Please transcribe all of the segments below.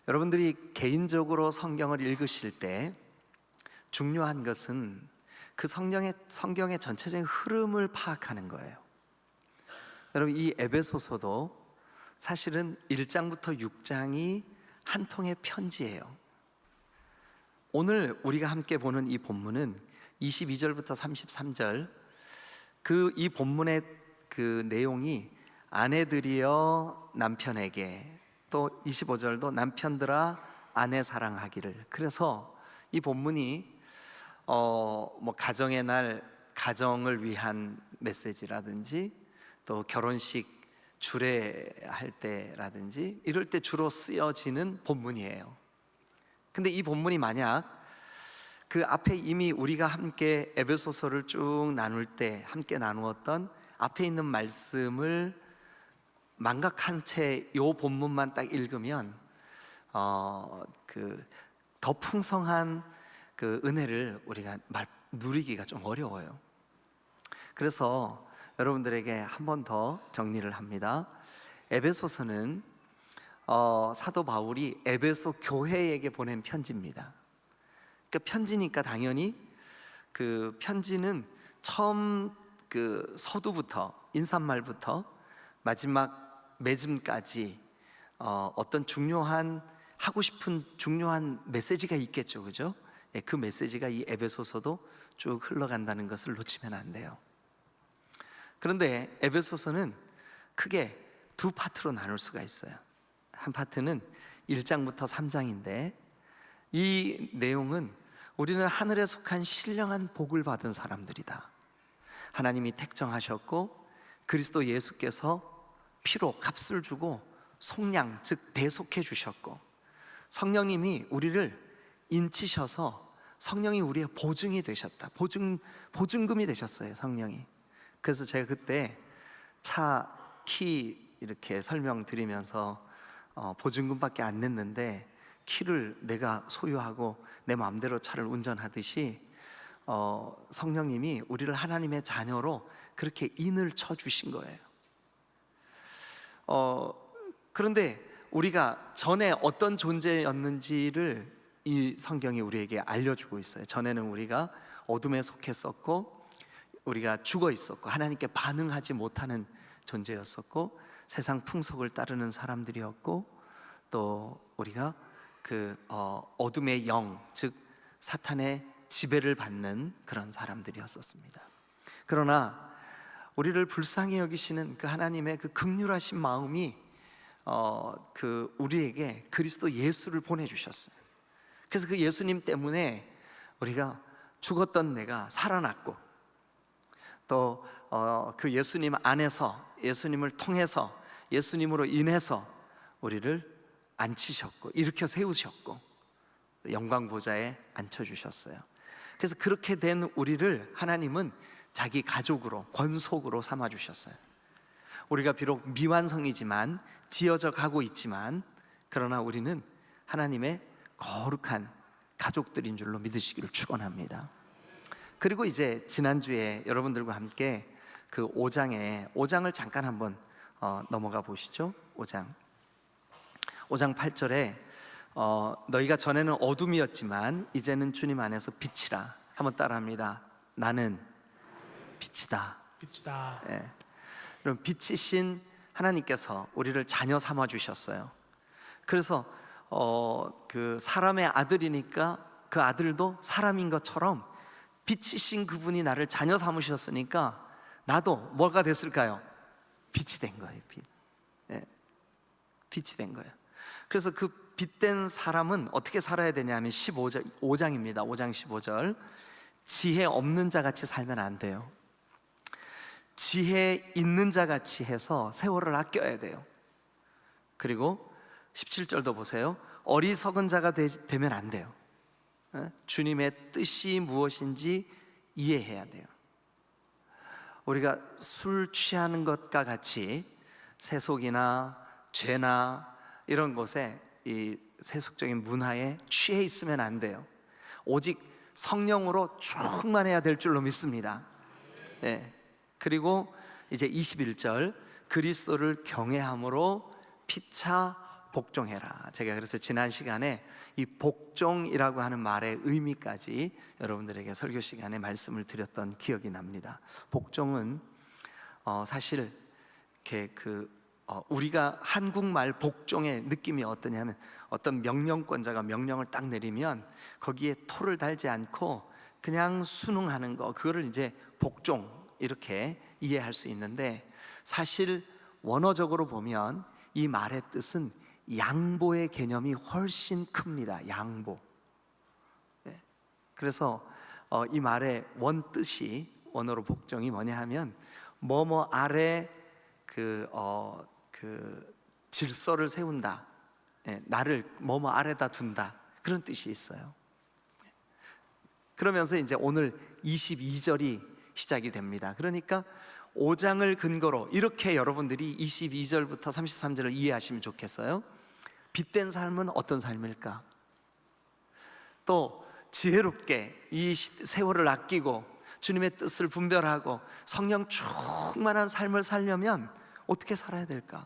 여러분들이 개인적으로 성경을 읽으실 때 중요한 것은 그 성경의 전체적인 흐름을 파악하는 거예요. 여러분, 이 에베소서도 사실은 1장부터 6장이 한 통의 편지예요. 오늘 우리가 함께 보는 이 본문은 22절부터 33절, 이 본문의 그 내용이 아내들이여 남편에게, 또 25절도 남편들아 아내 사랑하기를. 그래서 이 본문이 가정의 날, 가정을 위한 메시지라든지, 또 결혼식 주례할 때라든지 이럴 때 주로 쓰여지는 본문이에요. 근데 이 본문이 만약 그 앞에 이미 우리가 함께 에베소서를 쭉 나눌 때 함께 나누었던 앞에 있는 말씀을 망각한 채 이 본문만 딱 읽으면 더 풍성한 그 은혜를 우리가 누리기가 좀 어려워요. 그래서 여러분들에게 한 번 더 정리를 합니다. 에베소서는 사도 바울이 에베소 교회에게 보낸 편지입니다. 그러니까 편지니까 당연히 그 편지는 처음 그 서두부터, 인사말부터 마지막 맺음까지 어떤 중요한, 하고 싶은 중요한 메시지가 있겠죠, 그죠? 그 메시지가 이 에베소서도 쭉 흘러간다는 것을 놓치면 안 돼요. 그런데 에베소서는 크게 두 파트로 나눌 수가 있어요. 한 파트는 1장부터 3장인데, 이 내용은 우리는 하늘에 속한 신령한 복을 받은 사람들이다. 하나님이 택정하셨고 그리스도 예수께서 피로 값을 주고 속량, 즉 대속해 주셨고, 성령님이 우리를 인치셔서 성령이 우리의 보증이 되셨다. 보증금이 되셨어요, 성령이. 그래서 제가 그때 차 키 이렇게 설명드리면서 보증금밖에 안 냈는데 키를 내가 소유하고 내 마음대로 차를 운전하듯이 성령님이 우리를 하나님의 자녀로 그렇게 인을 쳐주신 거예요. 그런데 우리가 전에 어떤 존재였는지를 이 성경이 우리에게 알려주고 있어요. 전에는 우리가 어둠에 속했었고, 우리가 죽어 있었고, 하나님께 반응하지 못하는 존재였었고, 세상 풍속을 따르는 사람들이었고, 또 우리가 그 어둠의 영, 즉 사탄의 지배를 받는 그런 사람들이었었습니다. 그러나 우리를 불쌍히 여기시는 그 하나님의 그 긍휼하신 마음이 우리에게 그리스도 예수를 보내주셨어요. 그래서 그 예수님 때문에 우리가 죽었던 내가 살아났고, 또 그 예수님 안에서, 예수님을 통해서, 예수님으로 인해서 우리를 앉히셨고 일으켜 세우셨고 영광 보좌에 앉혀주셨어요. 그래서 그렇게 된 우리를 하나님은 자기 가족으로, 권속으로 삼아주셨어요. 우리가 비록 미완성이지만, 지어져 가고 있지만, 그러나 우리는 하나님의 거룩한 가족들인 줄로 믿으시기를 축원합니다. 그리고 이제 지난주에 여러분들과 함께 그 5장을 잠깐 한번 넘어가 보시죠. 5장 8절에 너희가 전에는 어둠이었지만 이제는 주님 안에서 빛이라. 한번 따라합니다. 나는 빛이다. 예. 그럼 빛이신 하나님께서 우리를 자녀 삼아 주셨어요. 그래서 그 사람의 아들이니까 그 아들도 사람인 것처럼 빛이신 그분이 나를 자녀 삼으셨으니까 나도 뭐가 됐을까요? 빛이 된 거예요. 예. 빛이 된 거예요. 그래서 그 빛된 사람은 어떻게 살아야 되냐면 5장입니다. 5장 15절. 지혜 없는 자 같이 살면 안 돼요. 지혜 있는 자 같이 해서 세월을 아껴야 돼요. 그리고 17절도 보세요. 어리석은 자가 되면 안 돼요. 주님의 뜻이 무엇인지 이해해야 돼요. 우리가 술 취하는 것과 같이 세속이나 죄나 이런 것에, 이 세속적인 문화에 취해 있으면 안 돼요. 오직 성령으로 충만해야 될 줄로 믿습니다. 네. 그리고 이제 21절, 그리스도를 경외함으로 피차 복종해라. 제가 그래서 지난 시간에 이 복종이라고 하는 말의 의미까지 여러분들에게 설교 시간에 말씀을 드렸던 기억이 납니다. 복종은 사실 이렇게 우리가 한국말 복종의 느낌이 어떠냐면, 어떤 명령권자가 명령을 딱 내리면 거기에 토를 달지 않고 그냥 순응하는 거, 그거를 이제 복종 이렇게 이해할 수 있는데, 사실 원어적으로 보면 이 말의 뜻은 양보의 개념이 훨씬 큽니다. 양보. 그래서 이 말의 원 뜻이, 원어로 복종이 뭐냐 하면 뭐뭐 아래 그 질서를 세운다, 나를 뭐뭐 아래다 둔다, 그런 뜻이 있어요. 그러면서 이제 오늘 22절이 시작이 됩니다. 그러니까 5장을 근거로 이렇게 여러분들이 22절부터 33절을 이해하시면 좋겠어요. 빛된 삶은 어떤 삶일까? 또 지혜롭게 이 세월을 아끼고 주님의 뜻을 분별하고 성령 충만한 삶을 살려면 어떻게 살아야 될까?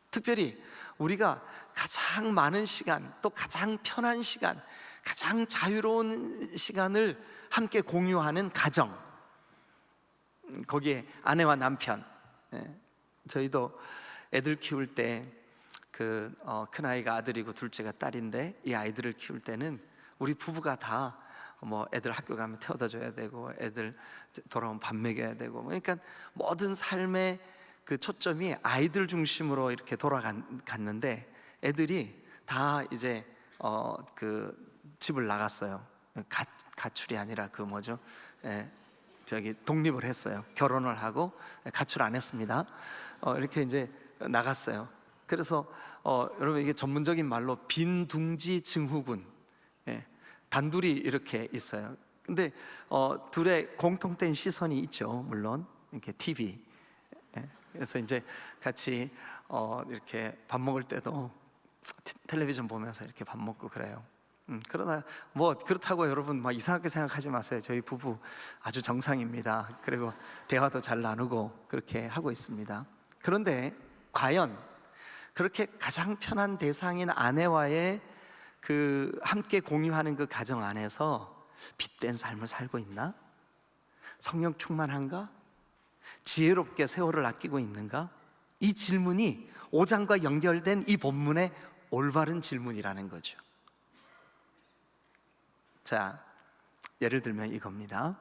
특별히 우리가 가장 많은 시간, 또 가장 편한 시간, 가장 자유로운 시간을 함께 공유하는 가정, 거기에 아내와 남편. 저희도 애들 키울 때 큰아이가 아들이고 둘째가 딸인데, 이 아이들을 키울 때는 우리 부부가 다 애들 학교 가면 태워다 줘야 되고, 애들 돌아오면 밥 먹여야 되고, 그러니까 모든 삶의 그 초점이 아이들 중심으로 이렇게 돌아갔는데, 애들이 다 이제 집을 나갔어요. 가출이 아니라 독립을 했어요. 결혼을 하고 가출 안 했습니다. 이렇게 이제 나갔어요. 그래서 여러분, 이게 전문적인 말로 빈둥지 증후군, 단둘이 이렇게 있어요. 근데 둘의 공통된 시선이 있죠. 물론 이렇게 TV. 그래서 이제 같이 이렇게 밥 먹을 때도 텔레비전 보면서 이렇게 밥 먹고 그래요. 그러나 그렇다고 여러분 막 이상하게 생각하지 마세요. 저희 부부 아주 정상입니다. 그리고 대화도 잘 나누고 그렇게 하고 있습니다. 그런데 과연 그렇게 가장 편한 대상인 아내와의 함께 공유하는 그 가정 안에서 빛된 삶을 살고 있나? 성령 충만한가? 지혜롭게 세월을 아끼고 있는가? 이 질문이 5장과 연결된 이 본문의 올바른 질문이라는 거죠. 자, 예를 들면 이겁니다.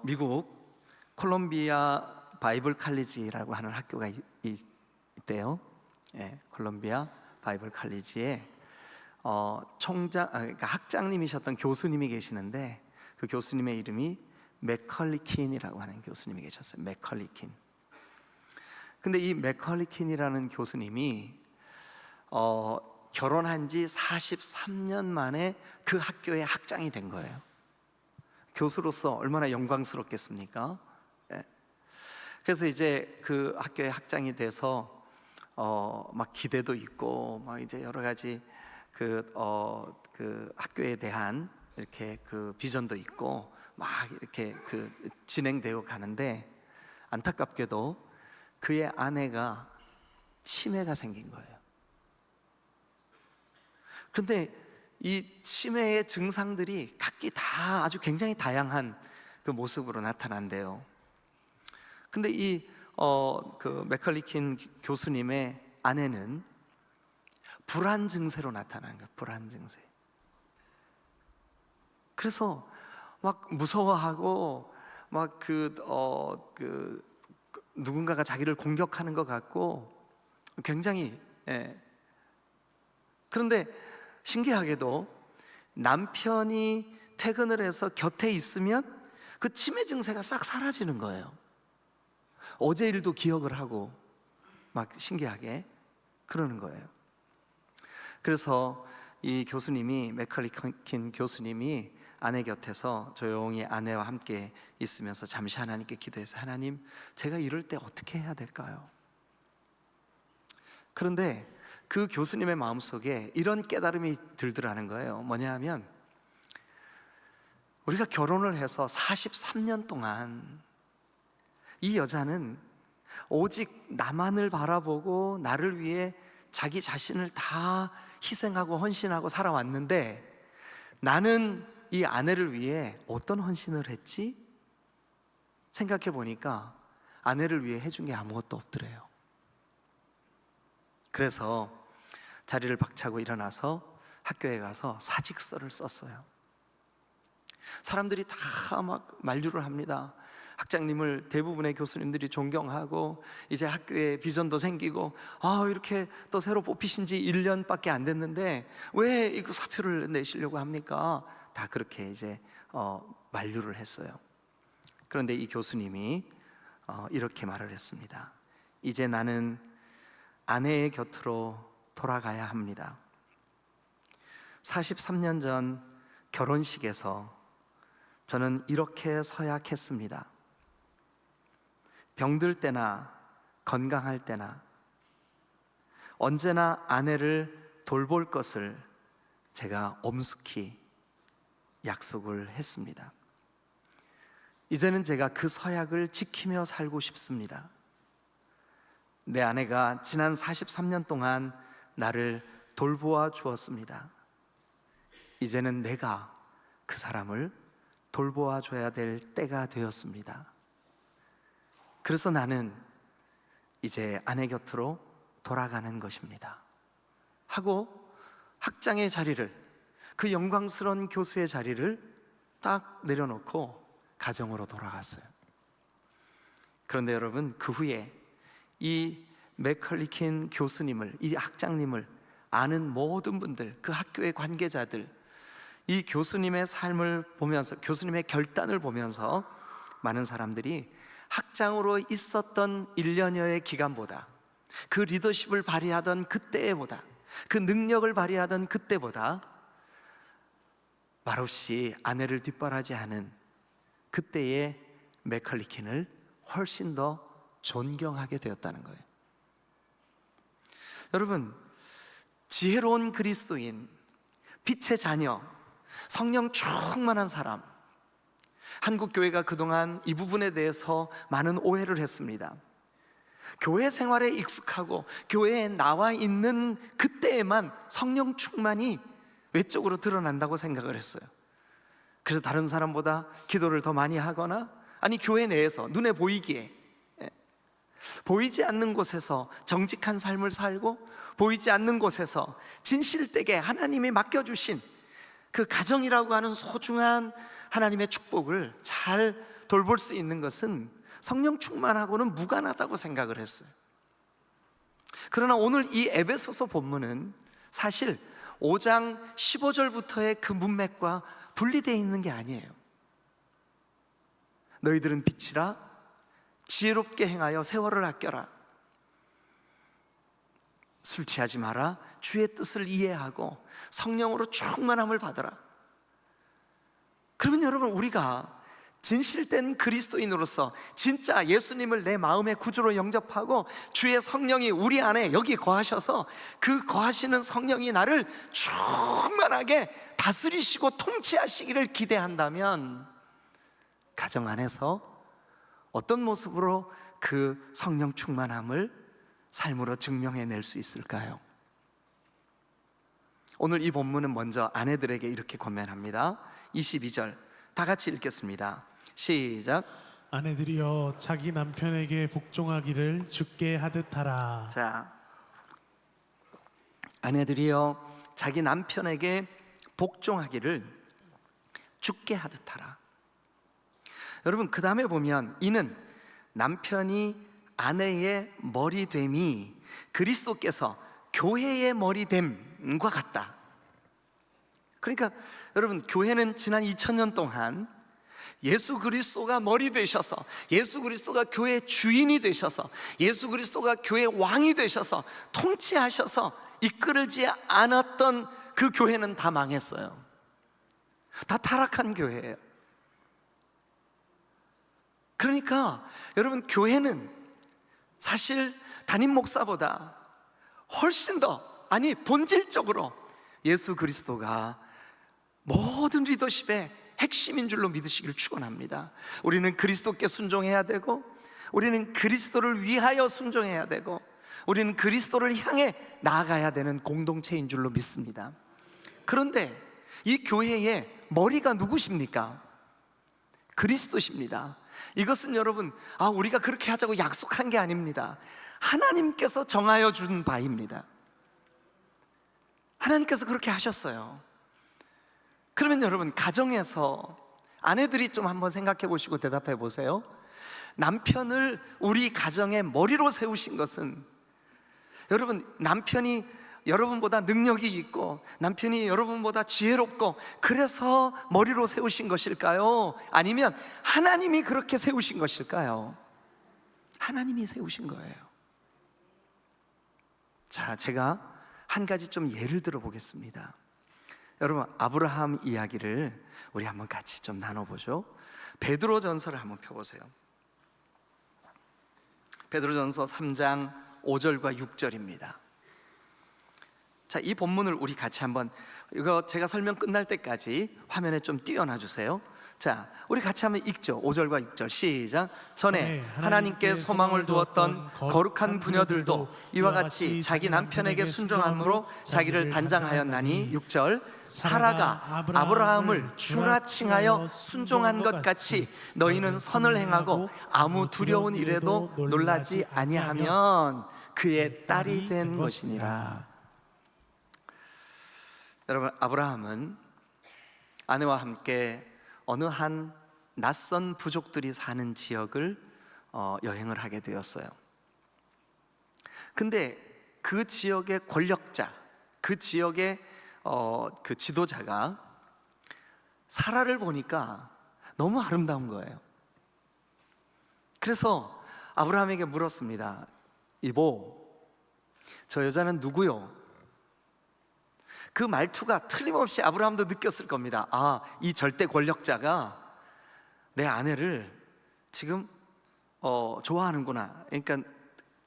미국 콜롬비아 바이블 칼리지라고 하는 학교가 있대요. 콜롬비아 바이블 칼리지에 그러니까 학장님이셨던 교수님이 계시는데, 그 교수님의 이름이 맥컬리킨이라고 하는 교수님이 계셨어요. 맥컬리킨. 근데 이 맥컬리킨이라는 교수님이 결혼한 지 43년 만에 그 학교의 학장이 된 거예요. 교수로서 얼마나 영광스럽겠습니까? 그래서 이제 그 학교의 학장이 돼서 막 기대도 있고, 막 이제 여러 가지 그 학교에 대한 이렇게 그 비전도 있고, 막 이렇게 진행되어 가는데, 안타깝게도 그의 아내가 치매가 생긴 거예요. 그런데 이 치매의 증상들이 각기 다 아주 굉장히 다양한 그 모습으로 나타난대요. 근데 그 맥컬리킨 교수님의 아내는 불안 증세로 나타나는 거예요. 불안 증세. 그래서 막 무서워하고, 막 누군가가 자기를 공격하는 것 같고 굉장히. 그런데 신기하게도 남편이 퇴근을 해서 곁에 있으면 그 치매 증세가 싹 사라지는 거예요. 어제 일도 기억을 하고 막 신기하게 그러는 거예요. 그래서 이 교수님이, 맥컬리킨 교수님이 아내 곁에서 조용히 아내와 함께 있으면서 잠시 하나님께 기도해서, 하나님, 제가 이럴 때 어떻게 해야 될까요? 그런데 그 교수님의 마음속에 이런 깨달음이 들더라는 거예요. 뭐냐 하면, 우리가 결혼을 해서 43년 동안 이 여자는 오직 나만을 바라보고 나를 위해 자기 자신을 다 희생하고 헌신하고 살아왔는데, 나는 이 아내를 위해 어떤 헌신을 했지? 생각해 보니까 아내를 위해 해준 게 아무것도 없더래요. 그래서 자리를 박차고 일어나서 학교에 가서 사직서를 썼어요. 사람들이 다 막 만류를 합니다. 학장님을 대부분의 교수님들이 존경하고, 이제 학교에 비전도 생기고, 이렇게 또 새로 뽑히신 지 1년밖에 안 됐는데 왜 이거 사표를 내시려고 합니까? 다 그렇게 이제 만류를 했어요. 그런데 이 교수님이 이렇게 말을 했습니다. 이제 나는 아내의 곁으로 돌아가야 합니다. 43년 전 결혼식에서 저는 이렇게 서약했습니다. 병들 때나 건강할 때나 언제나 아내를 돌볼 것을 제가 엄숙히 약속을 했습니다. 이제는 제가 그 서약을 지키며 살고 싶습니다. 내 아내가 지난 43년 동안 나를 돌보아 주었습니다. 이제는 내가 그 사람을 돌보아 줘야 될 때가 되었습니다. 그래서 나는 이제 아내 곁으로 돌아가는 것입니다 하고 학장의 자리를, 그 영광스러운 교수의 자리를 딱 내려놓고 가정으로 돌아갔어요. 그런데 여러분, 그 후에 이 맥컬리킨 교수님을, 이 학장님을 아는 모든 분들, 그 학교의 관계자들, 이 교수님의 삶을 보면서, 교수님의 결단을 보면서 많은 사람들이 학장으로 있었던 1년여의 기간보다, 그 리더십을 발휘하던 그때보다, 그 능력을 발휘하던 그때보다 말없이 아내를 뒷바라지하는 그때의 맥컬리킨을 훨씬 더 존경하게 되었다는 거예요. 여러분, 지혜로운 그리스도인, 빛의 자녀, 성령 충만한 사람, 한국 교회가 그동안 이 부분에 대해서 많은 오해를 했습니다. 교회 생활에 익숙하고 교회에 나와 있는 그때에만 성령 충만이 외적으로 드러난다고 생각을 했어요. 그래서 다른 사람보다 기도를 더 많이 하거나, 아니 교회 내에서 눈에 보이기에, 보이지 않는 곳에서 정직한 삶을 살고, 보이지 않는 곳에서 진실되게 하나님이 맡겨주신 그 가정이라고 하는 소중한 하나님의 축복을 잘 돌볼 수 있는 것은 성령 충만하고는 무관하다고 생각을 했어요. 그러나 오늘 이 에베소서 본문은 사실 5장 15절부터의 그 문맥과 분리되어 있는 게 아니에요. 너희들은 빛이라, 지혜롭게 행하여 세월을 아껴라, 술 취하지 마라, 주의 뜻을 이해하고 성령으로 충만함을 받아라. 그러면 여러분, 우리가 진실된 그리스도인으로서 진짜 예수님을 내 마음의 구주로 영접하고 주의 성령이 우리 안에 여기 거하셔서 그 거하시는 성령이 나를 충만하게 다스리시고 통치하시기를 기대한다면, 가정 안에서 어떤 모습으로 그 성령 충만함을 삶으로 증명해낼 수 있을까요? 오늘 이 본문은 먼저 아내들에게 이렇게 권면합니다. 22절 다 같이 읽겠습니다. 시작. 아내들이여 자기 남편에게 복종하기를 주께 하듯 하라. 자, 아내들이여 자기 남편에게 복종하기를 주께 하듯 하라. 여러분, 그 다음에 보면 이는 남편이 아내의 머리됨이 그리스도께서 교회의 머리됨과 같다. 그러니까 여러분, 교회는 지난 2000년 동안 예수 그리스도가 머리 되셔서, 예수 그리스도가 교회의 주인이 되셔서, 예수 그리스도가 교회의 왕이 되셔서 통치하셔서 이끌지 않았던 그 교회는 다 망했어요. 다 타락한 교회예요. 그러니까 여러분, 교회는 사실 담임 목사보다 훨씬 더, 아니 본질적으로 예수 그리스도가 모든 리더십의 핵심인 줄로 믿으시기를 축원합니다. 우리는 그리스도께 순종해야 되고, 우리는 그리스도를 위하여 순종해야 되고 우리는 그리스도를 향해 나아가야 되는 공동체인 줄로 믿습니다. 그런데 이 교회의 머리가 누구십니까? 그리스도십니다. 이것은 여러분, 우리가 그렇게 하자고 약속한 게 아닙니다. 하나님께서 정하여 준 바입니다. 하나님께서 그렇게 하셨어요. 그러면 여러분, 가정에서 아내들이 좀 한번 생각해 보시고 대답해 보세요. 남편을 우리 가정의 머리로 세우신 것은, 여러분, 남편이 여러분보다 능력이 있고 남편이 여러분보다 지혜롭고 그래서 머리로 세우신 것일까요? 아니면 하나님이 그렇게 세우신 것일까요? 하나님이 세우신 거예요. 자, 제가 한 가지 좀 예를 들어 보겠습니다. 여러분, 아브라함 이야기를 우리 한번 같이 좀 나눠보죠. 베드로전서를 한번 펴보세요. 베드로전서 3장 5절과 6절입니다. 자, 이 본문을 우리 같이 한번, 이거 제가 설명 끝날 때까지 화면에 좀 띄워놔 주세요. 자, 우리 같이 한번 읽죠. 5절과 6절 시작. 전에 하나님께 소망을 두었던 거룩한 부녀들도 이와 같이 자기 남편에게 순종함으로 자기를 단장하였나니 6절 사라가 아브라함을 주라 칭하여 순종한 것 같이 너희는 선을 행하고 아무 두려운 일에도 놀라지 아니하면 그의 딸이 된 것이니라. 여러분, 아브라함은 아내와 함께 어느 한 낯선 부족들이 사는 지역을 여행을 하게 되었어요. 근데 그 지역의 권력자, 그 지역의 그 지도자가 사라를 보니까 너무 아름다운 거예요. 그래서 아브라함에게 물었습니다. 이보, 저 여자는 누구요? 그 말투가 틀림없이 아브라함도 느꼈을 겁니다. 이 절대 권력자가 내 아내를 지금 좋아하는구나. 그러니까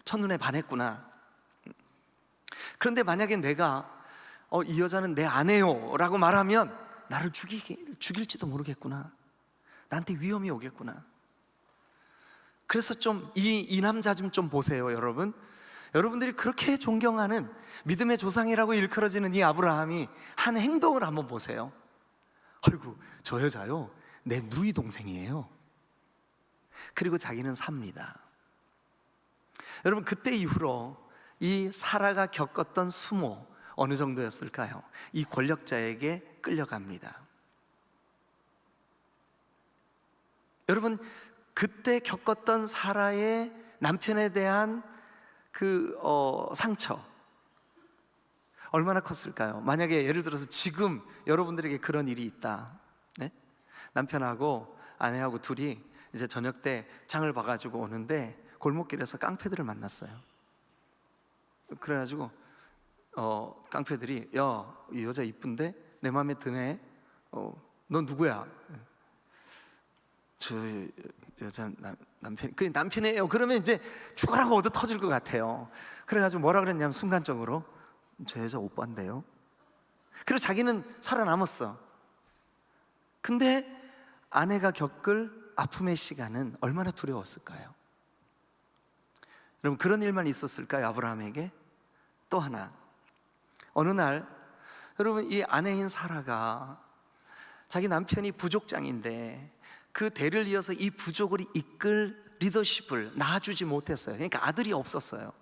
첫눈에 반했구나. 그런데 만약에 내가 이 여자는 내 아내요 라고 말하면 나를 죽일지도 모르겠구나. 나한테 위험이 오겠구나. 그래서 좀 이 남자 좀 보세요, 여러분. 여러분들이 그렇게 존경하는 믿음의 조상이라고 일컬어지는 이 아브라함이 한 행동을 한번 보세요. 아이고, 저 여자요, 내 누이 동생이에요. 그리고 자기는 삽니다. 여러분, 그때 이후로 이 사라가 겪었던 수모 어느 정도였을까요? 이 권력자에게 끌려갑니다. 여러분, 그때 겪었던 사라의 남편에 대한 그 상처 얼마나 컸을까요? 만약에 예를 들어서 지금 여러분들에게 그런 일이 있다, 네? 남편하고 아내하고 둘이 이제 저녁 때 장을 봐가지고 오는데 골목길에서 깡패들을 만났어요. 그래가지고 깡패들이 야, 이 여자 이쁜데 내 마음에 드네. 넌 누구야? 저 여자 남편, 그 남편이에요. 그러면 이제 죽어라고 얻어 터질 것 같아요. 그래가지고 뭐라 그랬냐면 순간적으로 저 여자 오빠인데요. 그리고 자기는 살아남았어. 근데 아내가 겪을 아픔의 시간은 얼마나 두려웠을까요? 여러분, 그런 일만 있었을까요? 아브라함에게? 또 하나, 어느 날 여러분, 이 아내인 사라가 자기 남편이 부족장인데 그 대를 이어서 이 부족을 이끌 리더십을 낳아주지 못했어요. 그러니까 아들이 없었어요.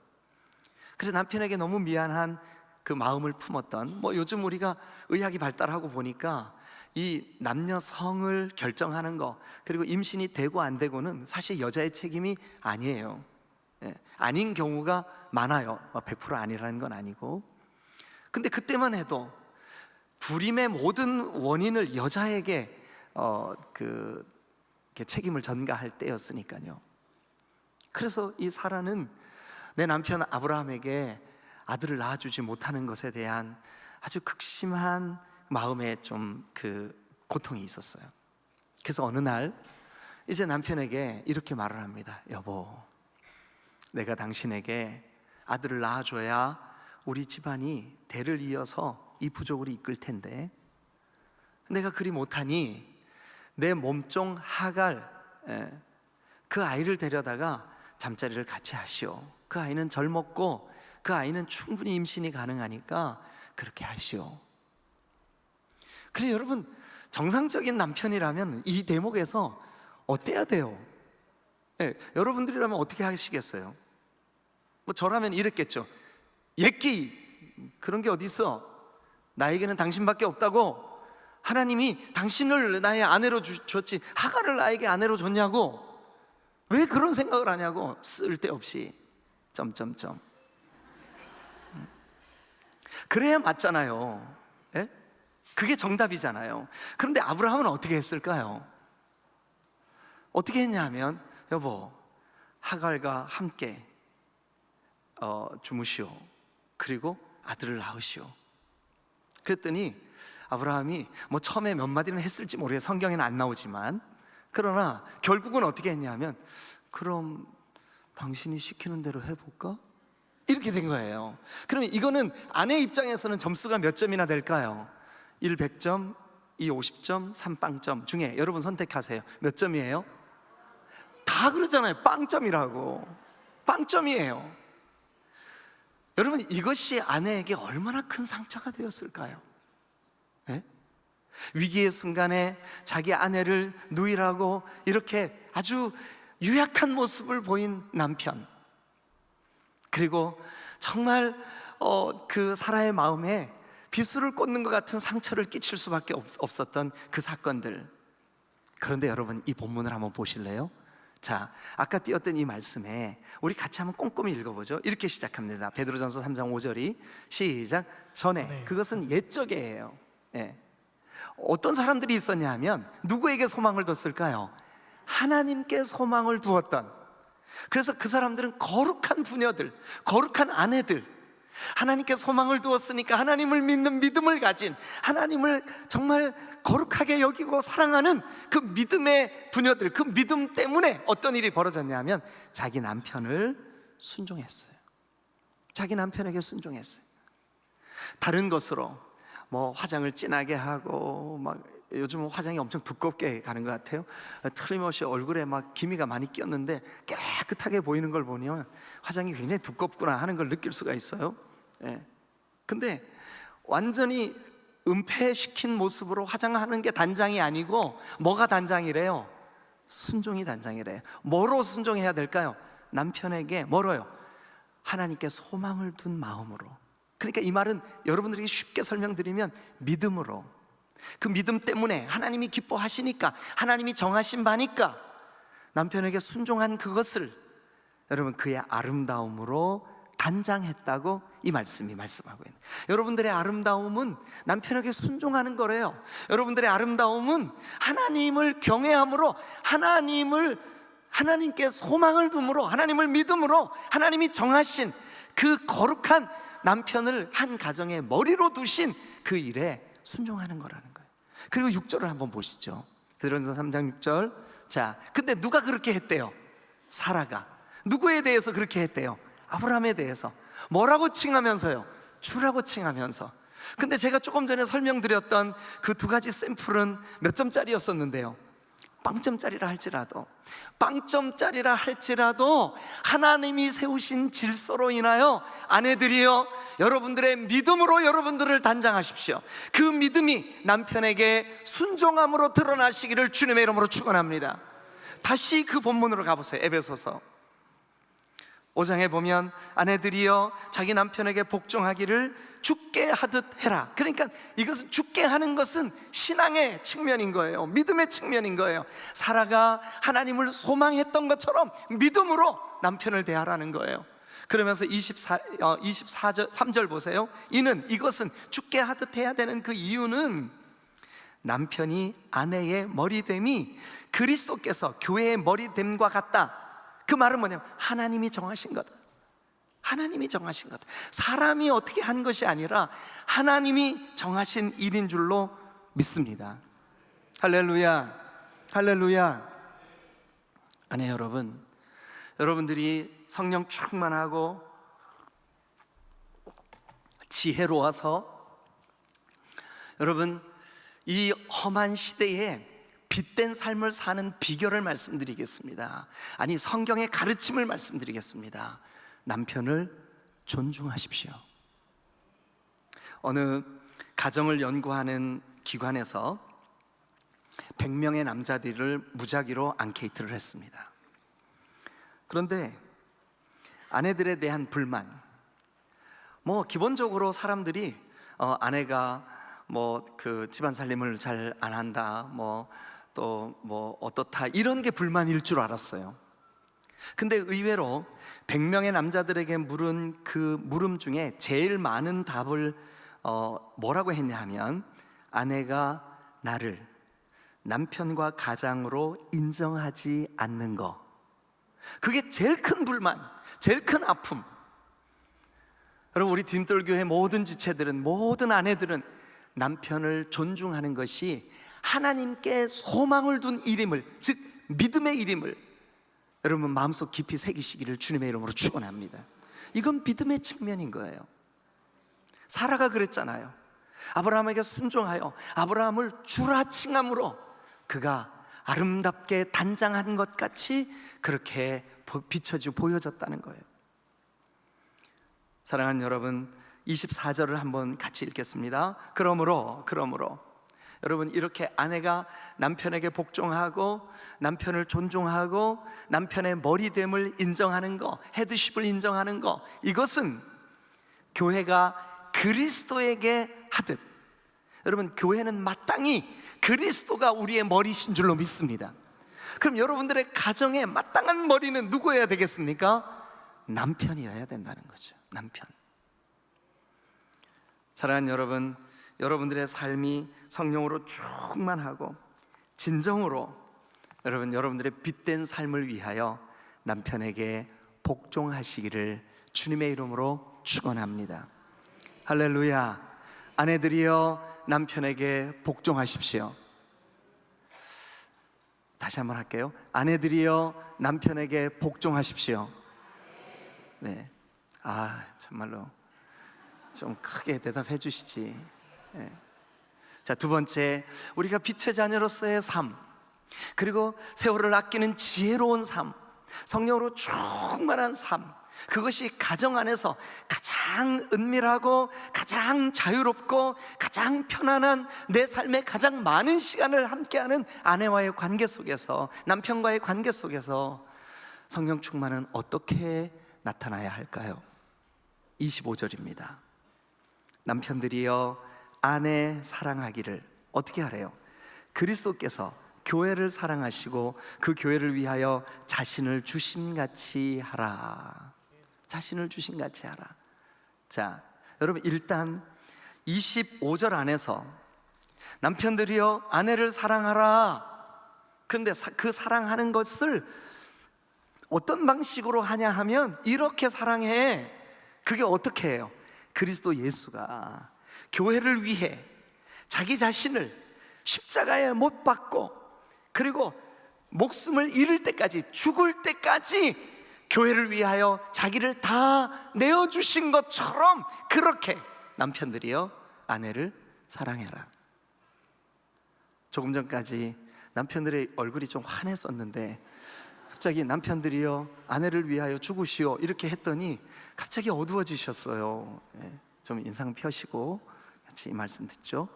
그래서 남편에게 너무 미안한 그 마음을 품었던, 요즘 우리가 의학이 발달하고 보니까 이 남녀 성을 결정하는 거, 그리고 임신이 되고 안 되고는 사실 여자의 책임이 아니에요. 아닌 경우가 많아요. 100% 아니라는 건 아니고. 근데 그때만 해도 불임의 모든 원인을 여자에게 책임을 전가할 때였으니까요. 그래서 이 사라는 내 남편 아브라함에게 아들을 낳아주지 못하는 것에 대한 아주 극심한 마음에 좀 고통이 있었어요. 그래서 어느 날 이제 남편에게 이렇게 말을 합니다. 여보, 내가 당신에게 아들을 낳아줘야 우리 집안이 대를 이어서 이 부족을 이끌 텐데 내가 그리 못하니 내 몸종 하갈, 그 아이를 데려다가 잠자리를 같이 하시오. 그 아이는 젊었고 그 아이는 충분히 임신이 가능하니까 그렇게 하시오. 그래, 여러분, 정상적인 남편이라면 이 대목에서 어때야 돼요? 네, 여러분들이라면 어떻게 하시겠어요? 뭐 저라면 이랬겠죠. 예끼, 그런 게 어디 있어? 나에게는 당신밖에 없다고. 하나님이 당신을 나의 아내로 줬지 하갈을 나에게 아내로 줬냐고. 왜 그런 생각을 하냐고. 쓸데없이 점점점. 그래야 맞잖아요. 예? 그게 정답이잖아요. 그런데 아브라함은 어떻게 했을까요? 어떻게 했냐 하면, 여보, 하갈과 함께 주무시오. 그리고 아들을 낳으시오. 그랬더니 아브라함이 뭐 처음에 몇 마디는 했을지 모르겠어요. 성경에는 안 나오지만, 그러나 결국은 어떻게 했냐면, 그럼 당신이 시키는 대로 해볼까? 이렇게 된 거예요. 그러면 이거는 아내 입장에서는 점수가 몇 점이나 될까요? 1 100점, 2 50점, 3 빵점 중에 여러분 선택하세요. 몇 점이에요? 다 그러잖아요. 빵점이라고. 빵점이에요. 여러분, 이것이 아내에게 얼마나 큰 상처가 되었을까요? 네? 위기의 순간에 자기 아내를 누이라고 이렇게 아주 유약한 모습을 보인 남편, 그리고 정말 그 사라의 마음에 비수를 꽂는 것 같은 상처를 끼칠 수밖에 없었던 그 사건들. 그런데 여러분, 이 본문을 한번 보실래요? 자, 아까 띄웠던 이 말씀에 우리 같이 한번 꼼꼼히 읽어보죠. 이렇게 시작합니다. 베드로전서 3장 5절이 시작. 전에, 그것은 옛적이에요. 예. 어떤 사람들이 있었냐 하면 누구에게 소망을 뒀을까요? 하나님께 소망을 두었던. 그래서 그 사람들은 거룩한 부녀들, 거룩한 아내들, 하나님께 소망을 두었으니까 하나님을 믿는 믿음을 가진, 하나님을 정말 거룩하게 여기고 사랑하는 그 믿음의 부녀들, 그 믿음 때문에 어떤 일이 벌어졌냐면 자기 남편을 순종했어요. 자기 남편에게 순종했어요. 다른 것으로 뭐 화장을 진하게 하고, 막 요즘은 화장이 엄청 두껍게 가는 것 같아요. 틀림없이 얼굴에 막 기미가 많이 끼었는데 깨끗하게 보이는 걸 보면 화장이 굉장히 두껍구나 하는 걸 느낄 수가 있어요. 예. 근데 완전히 은폐시킨 모습으로 화장하는 게 단장이 아니고 뭐가 단장이래요? 순종이 단장이래요. 뭐로 순종해야 될까요? 남편에게 뭐로요? 하나님께 소망을 둔 마음으로. 그러니까 이 말은 여러분들에게 쉽게 설명드리면 믿음으로. 그 믿음 때문에 하나님이 기뻐하시니까, 하나님이 정하신 바니까 남편에게 순종한 그것을 여러분 그의 아름다움으로 단장했다고 이 말씀이 말씀하고 있는. 여러분들의 아름다움은 남편에게 순종하는 거래요. 여러분들의 아름다움은 하나님을 경외함으로, 하나님께 소망을 둠으로, 하나님을 믿음으로 하나님이 정하신 그 거룩한 남편을 한 가정의 머리로 두신 그 일에 순종하는 거라는 거예요. 그리고 6절을 한번 보시죠. 베드로전서 3장 6절. 자, 근데 누가 그렇게 했대요? 사라가. 누구에 대해서 그렇게 했대요? 아브라함에 대해서. 뭐라고 칭하면서요? 주라고 칭하면서. 근데 제가 조금 전에 설명드렸던 그 두 가지 샘플은 몇 점짜리였었는데요? 빵점짜리라 할지라도 하나님이 세우신 질서로 인하여 아내들이여, 여러분들의 믿음으로 여러분들을 단장하십시오. 그 믿음이 남편에게 순종함으로 드러나시기를 주님의 이름으로 축원합니다. 다시 그 본문으로 가보세요. 에베소서 5장에 보면 아내들이여 자기 남편에게 복종하기를 죽게 하듯 해라. 그러니까 이것은 죽게 하는 것은 신앙의 측면인 거예요. 믿음의 측면인 거예요. 사라가 하나님을 소망했던 것처럼 믿음으로 남편을 대하라는 거예요. 그러면서 3절 보세요. 이것은 죽게 하듯 해야 되는 그 이유는 남편이 아내의 머리됨이 그리스도께서 교회의 머리됨과 같다. 그 말은 뭐냐면 하나님이 정하신 거다. 하나님이 정하신 거다. 사람이 어떻게 한 것이 아니라 하나님이 정하신 일인 줄로 믿습니다. 할렐루야, 할렐루야. 아내 여러분, 여러분들이 성령 충만하고 지혜로워서 여러분 이 험한 시대에 빛된 삶을 사는 비결을 말씀드리겠습니다. 아니, 성경의 가르침을 말씀드리겠습니다. 남편을 존중하십시오. 어느 가정을 연구하는 기관에서 100명의 남자들을 무작위로 앙케이트를 했습니다. 그런데 아내들에 대한 불만, 기본적으로 사람들이 아내가 그 집안 살림을 잘 안 한다, 어떻다, 이런 게 불만일 줄 알았어요. 근데 의외로 100명의 남자들에게 물은 그 물음 중에 제일 많은 답을 뭐라고 했냐 하면, 아내가 나를 남편과 가장으로 인정하지 않는 거, 그게 제일 큰 불만, 제일 큰 아픔. 여러분, 우리 딘돌교회 모든 지체들은, 모든 아내들은 남편을 존중하는 것이 하나님께 소망을 둔 일임을, 즉 믿음의 일임을 여러분 마음속 깊이 새기시기를 주님의 이름으로 축원합니다. 이건 믿음의 측면인 거예요. 사라가 그랬잖아요. 아브라함에게 순종하여 아브라함을 주라 칭함으로 그가 아름답게 단장한 것 같이 그렇게 비춰지고 보여졌다는 거예요. 사랑하는 여러분, 24절을 한번 같이 읽겠습니다. 그러므로 여러분, 이렇게 아내가 남편에게 복종하고 남편을 존중하고 남편의 머리됨을 인정하는 거, 헤드십을 인정하는 거, 이것은 교회가 그리스도에게 하듯, 여러분, 교회는 마땅히 그리스도가 우리의 머리신 줄로 믿습니다. 그럼 여러분들의 가정에 마땅한 머리는 누구여야 되겠습니까? 남편이어야 된다는 거죠. 남편. 사랑하는 여러분, 여러분들의 삶이 성령으로 충만하고 진정으로 여러분들의 빛된 삶을 위하여 남편에게 복종하시기를 주님의 이름으로 축원합니다. 할렐루야. 아내들이여 남편에게 복종하십시오. 다시 한번 할게요. 아내들이여 남편에게 복종하십시오. 네. 정말로 좀 크게 대답해 주시지. 네. 자, 두 번째, 우리가 빛의 자녀로서의 삶, 그리고 세월을 아끼는 지혜로운 삶, 성령으로 충만한 삶, 그것이 가정 안에서 가장 은밀하고 가장 자유롭고 가장 편안한, 내 삶의 가장 많은 시간을 함께하는 아내와의 관계 속에서, 남편과의 관계 속에서 성령 충만은 어떻게 나타나야 할까요? 25절입니다. 남편들이여 아내 사랑하기를 어떻게 하래요? 그리스도께서 교회를 사랑하시고 그 교회를 위하여 자신을 주심같이 하라. 자신을 주심같이 하라. 자, 여러분, 일단 25절 안에서 남편들이여 아내를 사랑하라. 그런데 그 사랑하는 것을 어떤 방식으로 하냐 하면 이렇게 사랑해. 그게 어떻게 해요? 그리스도 예수가 교회를 위해 자기 자신을 십자가에 못 박고, 그리고 목숨을 잃을 때까지, 죽을 때까지 교회를 위하여 자기를 다 내어주신 것처럼, 그렇게 남편들이여 아내를 사랑해라. 조금 전까지 남편들의 얼굴이 좀 환했었는데 갑자기 남편들이여 아내를 위하여 죽으시오 이렇게 했더니 갑자기 어두워지셨어요. 좀 인상 펴시고 같이 이 말씀 듣죠.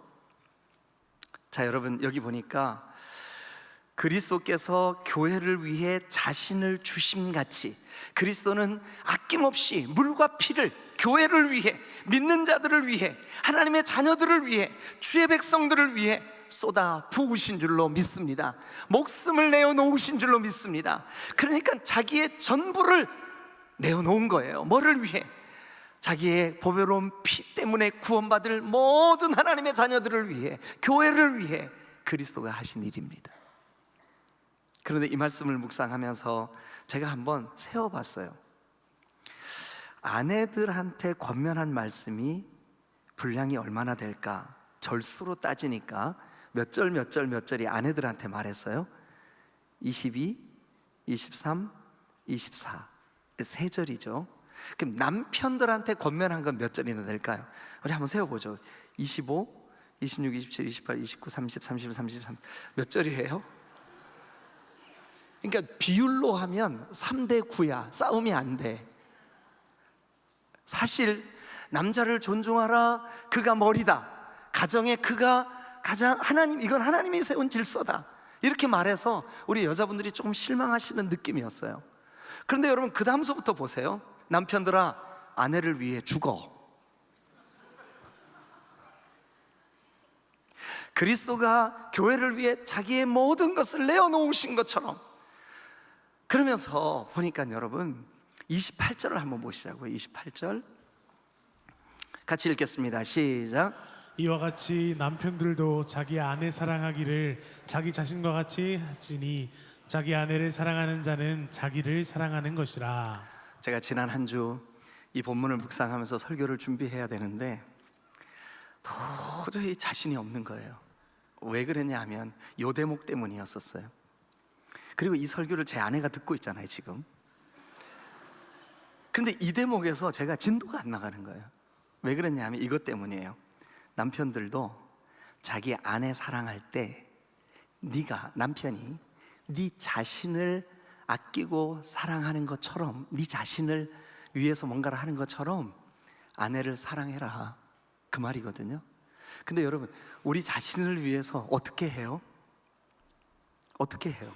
자, 여러분, 여기 보니까 그리스도께서 교회를 위해 자신을 주심같이, 그리스도는 아낌없이 물과 피를 교회를 위해, 믿는 자들을 위해, 하나님의 자녀들을 위해, 주의 백성들을 위해 쏟아 부으신 줄로 믿습니다. 목숨을 내어놓으신 줄로 믿습니다. 그러니까 자기의 전부를 내어놓은 거예요. 뭐를 위해? 자기의 보배로운 피 때문에 구원받을 모든 하나님의 자녀들을 위해, 교회를 위해 그리스도가 하신 일입니다. 그런데 이 말씀을 묵상하면서 제가 한번 세어봤어요. 아내들한테 권면한 말씀이 분량이 얼마나 될까? 절수로 따지니까 몇 절이 아내들한테 말했어요? 22, 23, 24, 세 절이죠. 그럼 남편들한테 권면한 건 몇 절이나 될까요? 우리 한번 세어보죠. 25, 26, 27, 28, 29, 30, 31, 33 몇 절이에요? 그러니까 비율로 하면 3대 9야. 싸움이 안 돼. 사실 남자를 존중하라, 그가 머리다. 가정에 그가 가장 이건 하나님이 세운 질서다, 이렇게 말해서 우리 여자분들이 조금 실망하시는 느낌이었어요. 그런데 여러분, 그 다음서부터 보세요. 남편들아, 아내를 위해 죽어. 그리스도가 교회를 위해 자기의 모든 것을 내어놓으신 것처럼. 그러면서 보니까 여러분, 28절을 한번 보시자고요. 28절 같이 읽겠습니다. 시작. 이와 같이 남편들도 자기 아내 사랑하기를 자기 자신과 같이 하시니 자기 아내를 사랑하는 자는 자기를 사랑하는 것이라. 제가 지난 한 주 이 본문을 묵상하면서 설교를 준비해야 되는데 도저히 자신이 없는 거예요. 왜 그랬냐 하면 요 대목 때문이었었어요. 그리고 이 설교를 제 아내가 듣고 있잖아요 지금. 근데 이 대목에서 제가 진도가 안 나가는 거예요. 왜 그랬냐 하면 이것 때문이에요. 남편들도 자기 아내 사랑할 때 남편이 네 자신을 아끼고 사랑하는 것처럼, 네 자신을 위해서 뭔가를 하는 것처럼 아내를 사랑해라, 그 말이거든요. 근데 여러분, 우리 자신을 위해서 어떻게 해요? 어떻게 해요?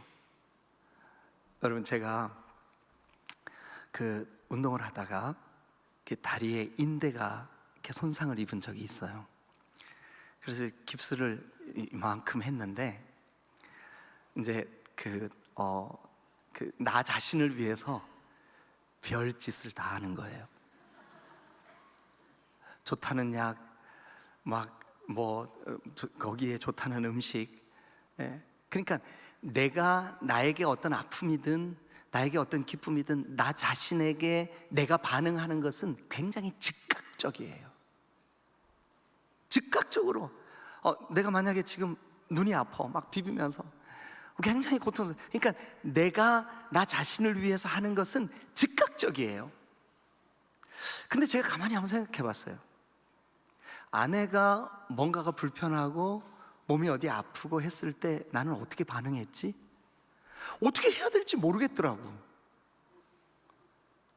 여러분, 제가 그 운동을 하다가 다리에 인대가 이렇게 손상을 입은 적이 있어요. 그래서 깁스를 이만큼 했는데 이제 나 자신을 위해서 별짓을 다 하는 거예요. 좋다는 약, 거기에 좋다는 음식. 그러니까 내가 나에게 어떤 아픔이든 나에게 어떤 기쁨이든 나 자신에게 내가 반응하는 것은 굉장히 즉각적이에요. 즉각적으로 내가 만약에 지금 눈이 아파 막 비비면서 굉장히 고통스러워. 그러니까 내가 나 자신을 위해서 하는 것은 즉각적이에요. 근데 제가 가만히 한번 생각해 봤어요. 아내가 뭔가가 불편하고 몸이 어디 아프고 했을 때 나는 어떻게 반응했지? 어떻게 해야 될지 모르겠더라고.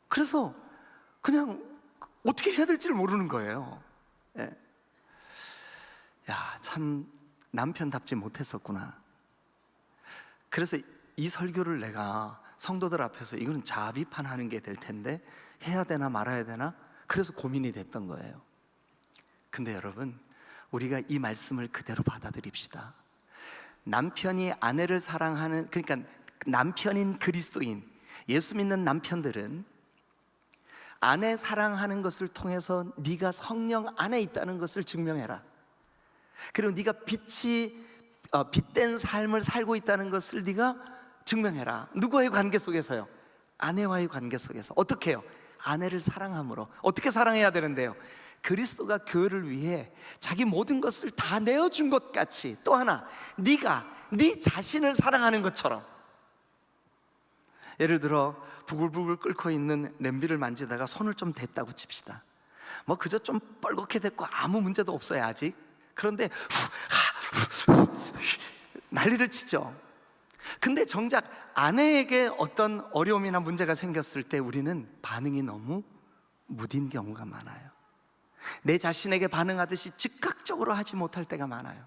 그래서 그냥 어떻게 해야 될지를 모르는 거예요. 야, 참 남편답지 못했었구나. 그래서 이 설교를 내가 성도들 앞에서 이거는 자비판하는 게 될 텐데 해야 되나 말아야 되나, 그래서 고민이 됐던 거예요. 근데 여러분, 우리가 이 말씀을 그대로 받아들입시다. 남편이 아내를 사랑하는, 그러니까 남편인 그리스도인 예수 믿는 남편들은 아내 사랑하는 것을 통해서 네가 성령 안에 있다는 것을 증명해라. 그리고 네가 빛된 삶을 살고 있다는 것을 네가 증명해라. 누구와의 관계 속에서요? 아내와의 관계 속에서. 어떻게 해요? 아내를 사랑함으로. 어떻게 사랑해야 되는데요? 그리스도가 교회를 위해 자기 모든 것을 다 내어준 것 같이, 또 하나, 네가 네 자신을 사랑하는 것처럼. 예를 들어 부글부글 끓고 있는 냄비를 만지다가 손을 좀 댔다고 칩시다. 뭐 그저 좀 뻘겋게 됐고 아무 문제도 없어요 아직. 그런데 난리를 치죠. 근데 정작 아내에게 어떤 어려움이나 문제가 생겼을 때 우리는 반응이 너무 무딘 경우가 많아요. 내 자신에게 반응하듯이 즉각적으로 하지 못할 때가 많아요.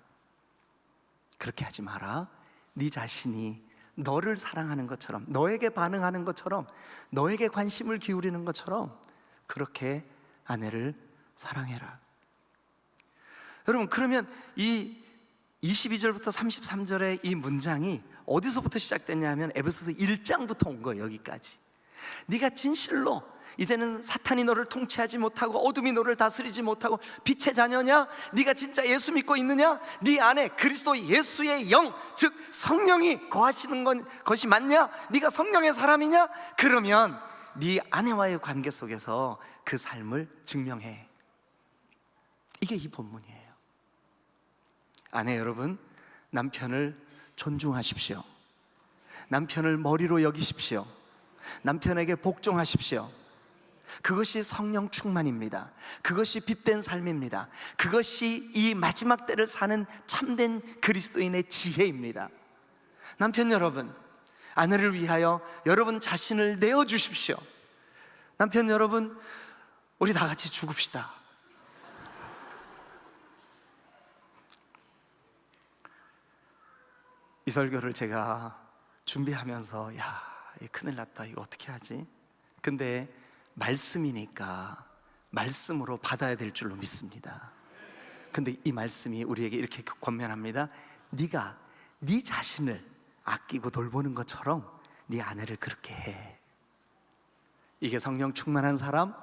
그렇게 하지 마라. 네 자신이 너를 사랑하는 것처럼, 너에게 반응하는 것처럼, 너에게 관심을 기울이는 것처럼 그렇게 아내를 사랑해라. 여러분, 그러면 이 22절부터 33절의 이 문장이 어디서부터 시작됐냐면 에베소서 1장부터 온 거예요. 여기까지. 네가 진실로 이제는 사탄이 너를 통치하지 못하고 어둠이 너를 다스리지 못하고 빛의 자녀냐? 네가 진짜 예수 믿고 있느냐? 네 안에 그리스도 예수의 영, 즉 성령이 거하시는 것이 맞냐? 네가 성령의 사람이냐? 그러면 네 아내와의 관계 속에서 그 삶을 증명해. 이게 이 본문이에요. 아내 여러분, 남편을 존중하십시오. 남편을 머리로 여기십시오. 남편에게 복종하십시오. 그것이 성령 충만입니다. 그것이 빛된 삶입니다. 그것이 이 마지막 때를 사는 참된 그리스도인의 지혜입니다. 남편 여러분, 아내를 위하여 여러분 자신을 내어주십시오. 남편 여러분, 우리 다 같이 죽읍시다. 이 설교를 제가 준비하면서 큰일 났다, 이거 어떻게 하지? 근데 말씀이니까 말씀으로 받아야 될 줄로 믿습니다. 근데 이 말씀이 우리에게 이렇게 권면합니다. 네가 네 자신을 아끼고 돌보는 것처럼 네 아내를 그렇게 해. 이게 성령 충만한 사람,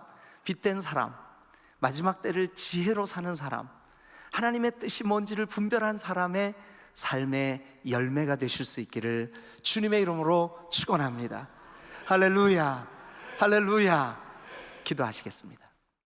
빛된 사람, 마지막 때를 지혜로 사는 사람, 하나님의 뜻이 뭔지를 분별한 사람의 삶의 열매가 되실 수 있기를 주님의 이름으로 축원합니다. 할렐루야, 할렐루야. 기도하시겠습니다.